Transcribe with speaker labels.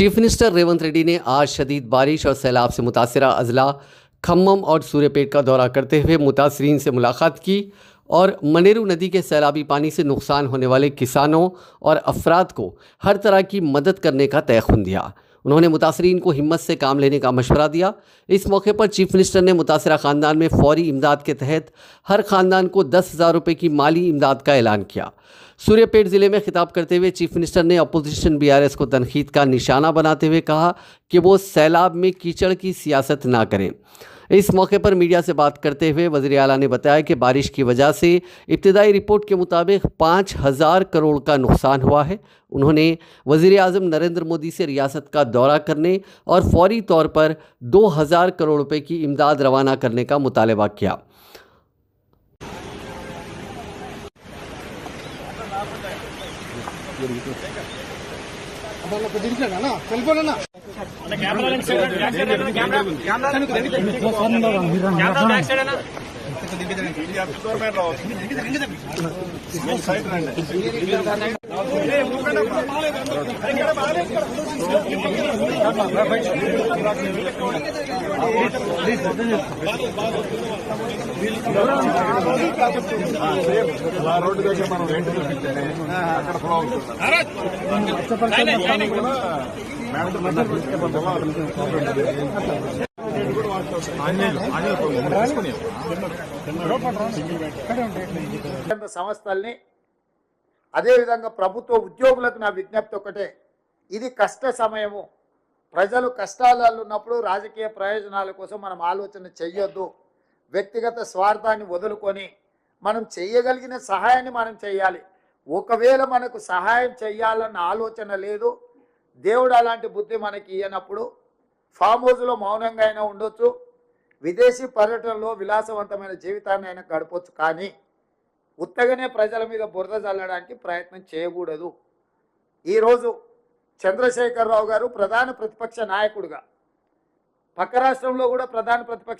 Speaker 1: Chief minister Revanth Reddy ने आज शदीद बारिश और सैलाब से मुतासरा अजला खम्मम और सूर्यपेट का दौरा करते हुए मुतासरीन से मुलाकात की और मनेरू नदी के सैलाबी पानी से नुकसान होने वाले किसानों और अफराद को हर तरह की मदद करने का तयख़ुन दिया। उन्होंने मुतासरीन को हिम्मत से काम लेने का मशवरा दिया। इस मौके पर चीफ मिनिस्टर ने मुतासरा ख़ानदान में फ़ौरी इमदाद के तहत हर ख़ानदान को 10,000 रुपये की माली इमदाद का ऐलान किया। सूर्यपेट ज़िले में खिताब करते हुए चीफ मिनिस्टर ने अपोजिशन BRS को तनकीद का निशाना बनाते हुए कहा कि वो सैलाब में कीचड़ की सियासत ना करें। इस मौके पर मीडिया से बात करते हुए वज़ीर आला ने बताया कि बारिश की वजह से इब्तिदाई रिपोर्ट के मुताबिक 5,000 करोड़ का नुकसान हुआ है। उन्होंने वज़ीर आज़म नरेंद्र मोदी से रियासत का दौरा करने और फौरी तौर पर 2,000 करोड़ रुपए की इमदाद रवाना करने का मुतालबा किया।
Speaker 2: సంస్థల్ని అదేవిధంగా ప్రభుత్వ ఉద్యోగులకు నా విజ్ఞప్తి ఒకటే, ఇది కష్ట సమయము. ప్రజలు కష్టాలలో ఉన్నప్పుడు రాజకీయ ప్రయోజనాల కోసం మనం ఆలోచన చెయ్యొద్దు. వ్యక్తిగత స్వార్థాన్ని వదులుకొని మనం చేయగలిగిన సహాయాన్ని మనం చేయాలి. ఒకవేళ మనకు సహాయం చేయాలన్న ఆలోచన లేదు, దేవుడు అలాంటి బుద్ధి మనకి ఇయ్యనప్పుడు ఫామ్ హౌస్లో మౌనంగా అయినా ఉండొచ్చు, విదేశీ పర్యటనలో విలాసవంతమైన జీవితాన్ని అయినా గడపొచ్చు, కానీ ఉత్తగానే ప్రజల మీద బురద చల్లడానికి ప్రయత్నం చేయకూడదు. ఈరోజు చంద్రశేఖరరావు గారు ప్రధాన ప్రతిపక్ష నాయకుడిగా, పక్క రాష్ట్రంలో కూడా ప్రధాన ప్రతిపక్ష